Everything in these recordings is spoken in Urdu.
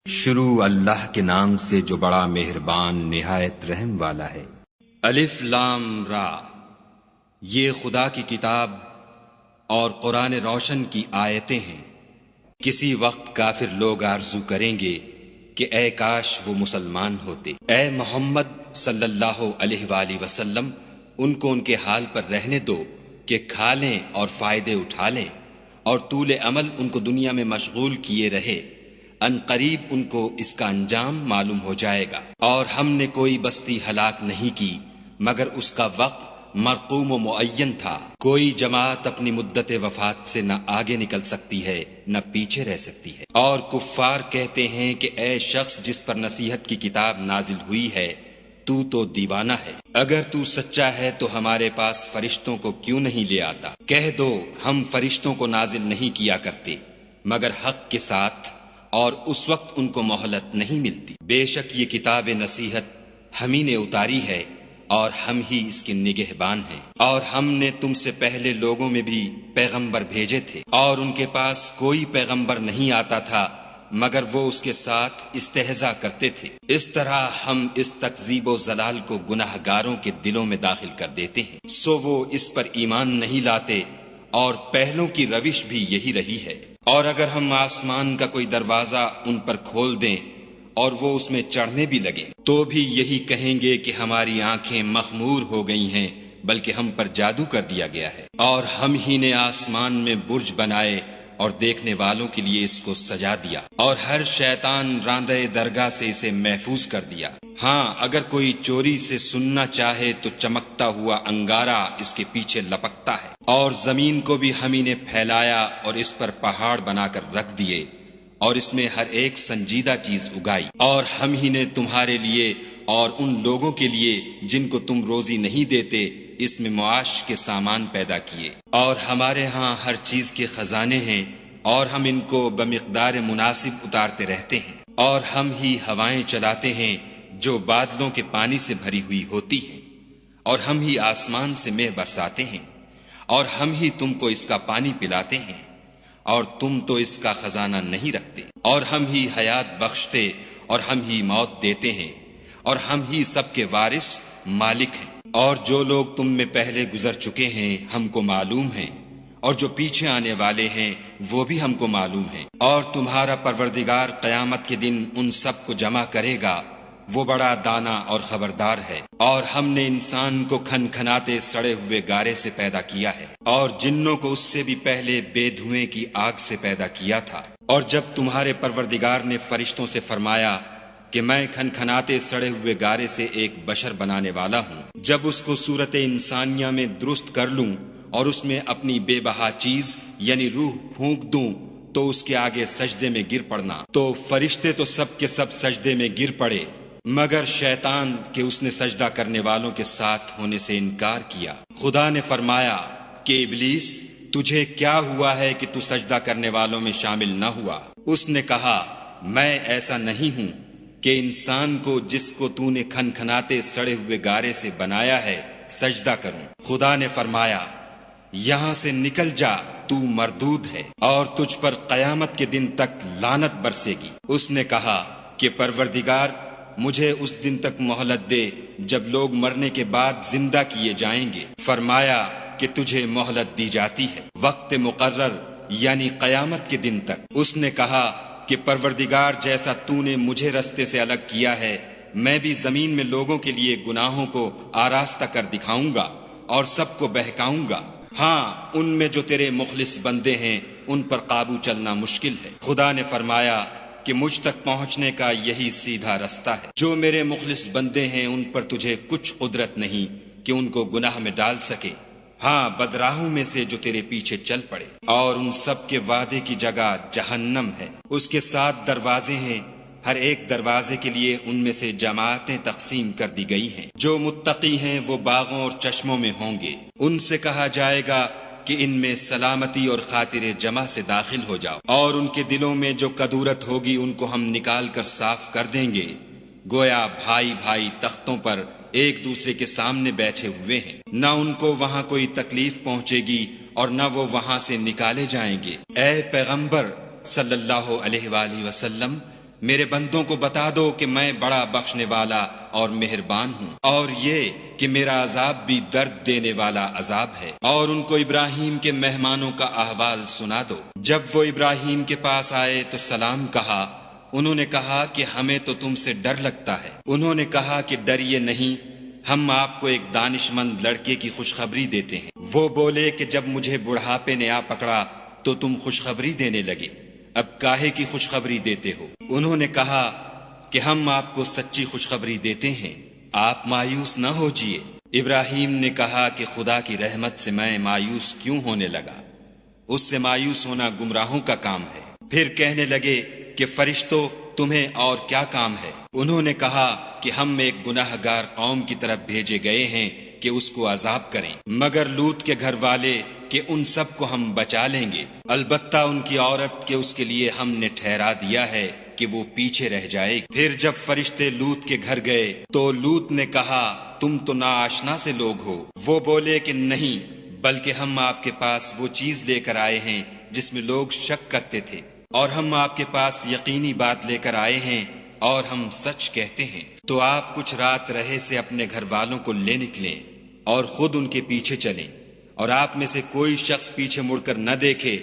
شروع اللہ کے نام سے جو بڑا مہربان نہایت رحم والا ہے۔ الف لام را، یہ خدا کی کتاب اور قرآن روشن کی آیتیں ہیں۔ کسی وقت کافر لوگ آرزو کریں گے کہ اے کاش وہ مسلمان ہوتے۔ اے محمد صلی اللہ علیہ وآلہ وسلم، ان کو ان کے حال پر رہنے دو کہ کھا لیں اور فائدے اٹھا لیں، اور طول عمل ان کو دنیا میں مشغول کیے رہے۔ ان قریب ان کو اس کا انجام معلوم ہو جائے گا۔ اور ہم نے کوئی بستی ہلاک نہیں کی مگر اس کا وقت مرقوم و معین تھا۔ کوئی جماعت اپنی مدت وفات سے نہ آگے نکل سکتی ہے نہ پیچھے رہ سکتی ہے۔ اور کفار کہتے ہیں کہ اے شخص جس پر نصیحت کی کتاب نازل ہوئی ہے، تو دیوانہ ہے۔ اگر تو سچا ہے تو ہمارے پاس فرشتوں کو کیوں نہیں لے آتا؟ کہہ دو ہم فرشتوں کو نازل نہیں کیا کرتے مگر حق کے ساتھ، اور اس وقت ان کو مہلت نہیں ملتی۔ بے شک یہ کتاب نصیحت ہم ہی نے اتاری ہے اور ہم ہی اس کے نگہبان ہیں۔ اور ہم نے تم سے پہلے لوگوں میں بھی پیغمبر بھیجے تھے، اور ان کے پاس کوئی پیغمبر نہیں آتا تھا مگر وہ اس کے ساتھ استہزاء کرتے تھے۔ اس طرح ہم اس تکذیب و ضلال کو گناہ گاروں کے دلوں میں داخل کر دیتے ہیں، سو وہ اس پر ایمان نہیں لاتے، اور پہلوں کی روش بھی یہی رہی ہے۔ اور اگر ہم آسمان کا کوئی دروازہ ان پر کھول دیں اور وہ اس میں چڑھنے بھی لگیں تو بھی یہی کہیں گے کہ ہماری آنکھیں مخمور ہو گئی ہیں، بلکہ ہم پر جادو کر دیا گیا ہے۔ اور ہم ہی نے آسمان میں برج بنائے اور دیکھنے والوں کے لیے اس کو سجا دیا، اور ہر شیطان راندہ درگاہ سے اسے محفوظ کر دیا۔ ہاں اگر کوئی چوری سے سننا چاہے تو چمکتا ہوا انگارہ اس کے پیچھے لپکتا ہے۔ اور زمین کو بھی ہم ہی نے پھیلایا اور اس پر پہاڑ بنا کر رکھ دیے، اور اس میں ہر ایک سنجیدہ چیز اگائی۔ اور ہم ہی نے تمہارے لیے اور ان لوگوں کے لیے جن کو تم روزی نہیں دیتے اس میں معاش کے سامان پیدا کیے۔ اور ہمارے ہاں ہر چیز کے خزانے ہیں، اور ہم ان کو بمقدار مناسب اتارتے رہتے ہیں۔ اور ہم ہی ہوائیں چلاتے ہیں جو بادلوں کے پانی سے بھری ہوئی ہوتی ہیں، اور ہم ہی آسمان سے مے برساتے ہیں، اور ہم ہی تم کو اس کا پانی پلاتے ہیں، اور تم تو اس کا خزانہ نہیں رکھتے۔ اور ہم ہی حیات بخشتے اور ہم ہی موت دیتے ہیں، اور ہم ہی سب کے وارث مالک ہیں۔ اور جو لوگ تم میں پہلے گزر چکے ہیں ہم کو معلوم ہیں، اور جو پیچھے آنے والے ہیں وہ بھی ہم کو معلوم ہیں۔ اور تمہارا پروردگار قیامت کے دن ان سب کو جمع کرے گا، وہ بڑا دانا اور خبردار ہے۔ اور ہم نے انسان کو کھن کھناتے سڑے ہوئے گارے سے پیدا کیا ہے، اور جنوں کو اس سے بھی پہلے بے دھوئیں کی آگ سے پیدا کیا تھا۔ اور جب تمہارے پروردگار نے فرشتوں سے فرمایا کہ میں کھن کھناتے سڑے ہوئے گارے سے ایک بشر بنانے والا ہوں، جب اس کو صورت انسانیہ میں درست کر لوں اور اس میں اپنی بے بہا چیز یعنی روح پھونک دوں تو اس کے آگے سجدے میں گر پڑنا، تو فرشتے تو سب کے سب سجدے میں گر پڑے مگر شیطان کہ اس نے سجدہ کرنے والوں کے ساتھ ہونے سے انکار کیا۔ خدا نے فرمایا کہ ابلیس تجھے کیا ہوا ہے کہ تو سجدہ کرنے والوں میں شامل نہ ہوا؟ اس نے کہا میں ایسا نہیں ہوں کہ انسان کو جس کو تو نے کھن کھناتے سڑے ہوئے گارے سے بنایا ہے سجدہ کروں۔ خدا نے فرمایا یہاں سے نکل جا، تو مردود ہے، اور تجھ پر قیامت کے دن تک لعنت برسے گی۔ اس نے کہا کہ پروردگار مجھے اس دن تک مہلت دے جب لوگ مرنے کے بعد زندہ کیے جائیں گے۔ فرمایا کہ تجھے مہلت دی جاتی ہے وقت مقرر یعنی قیامت کے دن تک۔ اس نے کہا کہ پروردگار جیسا تو نے مجھے رستے سے الگ کیا ہے میں بھی زمین میں لوگوں کے لیے گناہوں کو آراستہ کر دکھاؤں گا اور سب کو بہکاؤں گا۔ ہاں ان میں جو تیرے مخلص بندے ہیں ان پر قابو چلنا مشکل ہے۔ خدا نے فرمایا کہ مجھ تک پہنچنے کا یہی سیدھا رستہ ہے۔ جو میرے مخلص بندے ہیں ان پر تجھے کچھ قدرت نہیں کہ ان کو گناہ میں ڈال سکے، ہاں بدراہوں میں سے جو تیرے پیچھے چل پڑے۔ اور ان سب کے وعدے کی جگہ جہنم ہے، اس کے 7 دروازے ہیں، ہر ایک دروازے کے لیے ان میں سے جماعتیں تقسیم کر دی گئی ہیں۔ جو متقی ہیں وہ باغوں اور چشموں میں ہوں گے، ان سے کہا جائے گا کہ ان میں سلامتی اور خاطر جمع سے داخل ہو جاؤ، اور ان کے دلوں میں جو کدورت ہوگی ان کو ہم نکال کر صاف کر دیں گے، گویا بھائی بھائی تختوں پر ایک دوسرے کے سامنے بیٹھے ہوئے ہیں، نہ ان کو وہاں کوئی تکلیف پہنچے گی اور نہ وہ وہاں سے نکالے جائیں گے۔ اے پیغمبر صلی اللہ علیہ وآلہ وسلم، میرے بندوں کو بتا دو کہ میں بڑا بخشنے والا اور مہربان ہوں، اور یہ کہ میرا عذاب بھی درد دینے والا عذاب ہے۔ اور ان کو ابراہیم کے مہمانوں کا احوال سنا دو۔ جب وہ ابراہیم کے پاس آئے تو سلام کہا۔ انہوں نے کہا کہ ہمیں تو تم سے ڈر لگتا ہے۔ انہوں نے کہا کہ ڈریے نہیں، ہم آپ کو ایک دانش مند لڑکے کی خوشخبری دیتے ہیں۔ وہ بولے کہ جب مجھے بڑھاپے نے آ پکڑا تو تم خوشخبری دینے لگے، اب کاہے کی خوشخبری دیتے ہو؟ انہوں نے کہا کہ ہم آپ کو سچی خوشخبری دیتے ہیں، آپ مایوس نہ ہوجیے۔ ابراہیم نے کہا کہ خدا کی رحمت سے میں مایوس کیوں ہونے لگا؟ اس سے مایوس ہونا گمراہوں کا کام ہے۔ پھر کہنے لگے کہ فرشتوں تمہیں اور کیا کام ہے؟ انہوں نے کہا کہ ہم ایک گناہ گار قوم کی طرف بھیجے گئے ہیں کہ اس کو عذاب کریں، مگر لوط کے گھر والے کہ ان سب کو ہم بچا لیں گے، البتہ ان کی عورت کہ اس کے لیے ہم نے ٹھہرا دیا ہے کہ وہ پیچھے رہ جائے گی۔ پھر جب فرشتے لوط کے گھر گئے تو لوط نے کہا تم تو ناآشنا سے لوگ ہو۔ وہ بولے کہ نہیں، بلکہ ہم آپ کے پاس وہ چیز لے کر آئے ہیں جس میں لوگ شک کرتے تھے، اور ہم آپ کے پاس یقینی بات لے کر آئے ہیں اور ہم سچ کہتے ہیں۔ تو آپ کچھ رات رہے سے اپنے گھر والوں کو لے نکلیں اور خود ان کے پیچھے چلیں، اور آپ میں سے کوئی شخص پیچھے مڑ کر نہ دیکھے،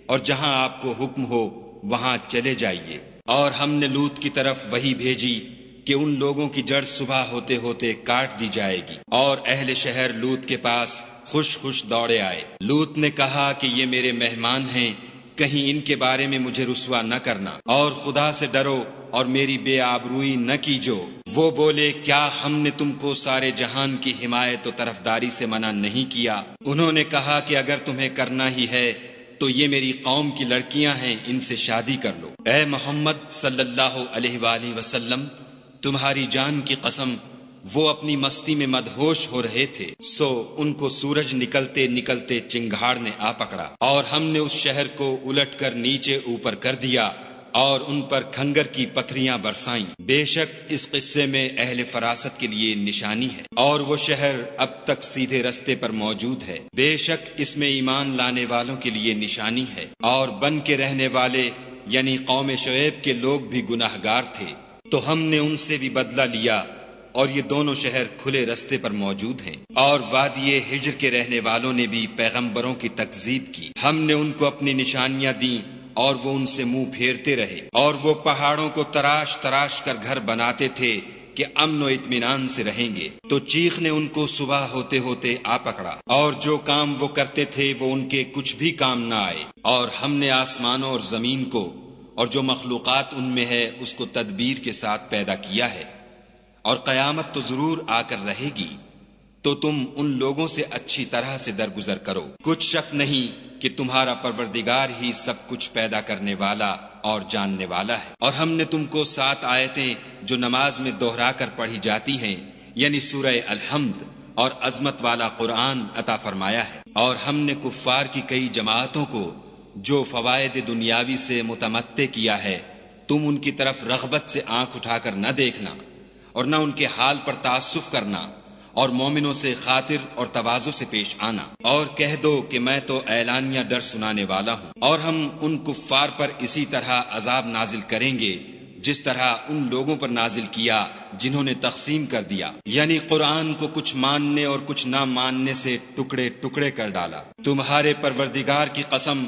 اور جہاں آپ کو حکم ہو وہاں چلے جائیے۔ اور ہم نے لوط کی طرف وحی بھیجی کہ ان لوگوں کی جڑ صبح ہوتے ہوتے کاٹ دی جائے گی، اور اہل شہر لوط کے پاس خوش خوش دوڑے آئے۔ لوط نے کہا کہ یہ میرے مہمان ہیں، کہیں ان کے بارے میں مجھے رسوا نہ کرنا، اور خدا سے ڈرو اور میری بے آبروئی نہ کیجو۔ وہ بولے کیا ہم نے تم کو سارے جہان کی حمایت و طرفداری سے منع نہیں کیا؟ انہوں نے کہا کہ اگر تمہیں کرنا ہی ہے تو یہ میری قوم کی لڑکیاں ہیں، ان سے شادی کر لو۔ اے محمد صلی اللہ علیہ وآلہ وسلم، تمہاری جان کی قسم وہ اپنی مستی میں مدہوش ہو رہے تھے، سو ان کو سورج نکلتے نکلتے چنگھاڑ نے آ پکڑا، اور ہم نے اس شہر کو الٹ کر نیچے اوپر کر دیا اور ان پر کھنگر کی پتھریاں برسائیں۔ بے شک اس قصے میں اہل فراست کے لیے نشانی ہے، اور وہ شہر اب تک سیدھے رستے پر موجود ہے۔ بے شک اس میں ایمان لانے والوں کے لیے نشانی ہے، اور بن کے رہنے والے یعنی قوم شعیب کے لوگ بھی گناہ گار تھے، تو ہم نے ان سے بھی بدلہ لیا، اور یہ دونوں شہر کھلے رستے پر موجود ہیں۔ اور وادی ہجر کے رہنے والوں نے بھی پیغمبروں کی تکذیب کی، ہم نے ان کو اپنی نشانیاں دیں اور وہ ان سے منہ پھیرتے رہے، اور وہ پہاڑوں کو تراش تراش کر گھر بناتے تھے کہ امن و اطمینان سے رہیں گے، تو چیخ نے ان کو صبح ہوتے ہوتے آ پکڑا، اور جو کام وہ کرتے تھے وہ ان کے کچھ بھی کام نہ آئے۔ اور ہم نے آسمانوں اور زمین کو اور جو مخلوقات ان میں ہے اس کو تدبیر کے ساتھ پیدا کیا ہے، اور قیامت تو ضرور آ کر رہے گی، تو تم ان لوگوں سے اچھی طرح سے درگزر کرو۔ کچھ شک نہیں کہ تمہارا پروردگار ہی سب کچھ پیدا کرنے والا اور جاننے والا ہے۔ اور ہم نے تم کو 7 آیتیں جو نماز میں دہرا کر پڑھی جاتی ہیں، یعنی سورہ الحمد اور عظمت والا قرآن عطا فرمایا ہے، اور ہم نے کفار کی کئی جماعتوں کو جو فوائد دنیاوی سے متمتع کیا ہے، تم ان کی طرف رغبت سے آنکھ اٹھا کر نہ دیکھنا اور نہ ان کے حال پر تعسف کرنا، اور مومنوں سے خاطر اور تواضع سے پیش آنا، اور کہہ دو کہ میں تو اعلانیہ ڈر سنانے والا ہوں، اور ہم ان کفار پر اسی طرح عذاب نازل کریں گے جس طرح ان لوگوں پر نازل کیا جنہوں نے تقسیم کر دیا، یعنی قرآن کو کچھ ماننے اور کچھ نہ ماننے سے ٹکڑے ٹکڑے کر ڈالا۔ تمہارے پروردگار کی قسم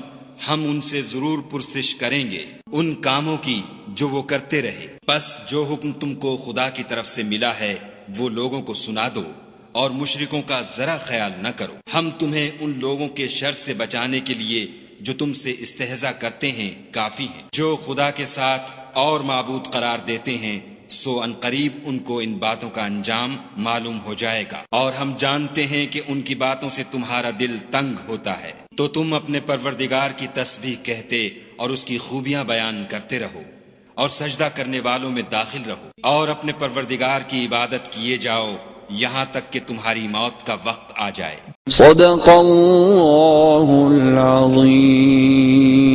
ہم ان سے ضرور پرسش کریں گے ان کاموں کی جو وہ کرتے رہے، پس جو حکم تم کو خدا کی طرف سے ملا ہے وہ لوگوں کو سنا دو، اور مشرکوں کا ذرا خیال نہ کرو۔ ہم تمہیں ان لوگوں کے شر سے بچانے کے لیے جو تم سے استہزاء کرتے ہیں کافی ہیں، جو خدا کے ساتھ اور معبود قرار دیتے ہیں، سو ان قریب ان کو ان باتوں کا انجام معلوم ہو جائے گا، اور ہم جانتے ہیں کہ ان کی باتوں سے تمہارا دل تنگ ہوتا ہے، تو تم اپنے پروردگار کی تسبیح کہتے اور اس کی خوبیاں بیان کرتے رہو، اور سجدہ کرنے والوں میں داخل رہو، اور اپنے پروردگار کی عبادت کیے جاؤ یہاں تک کہ تمہاری موت کا وقت آ جائے۔ صدق اللہ العظیم۔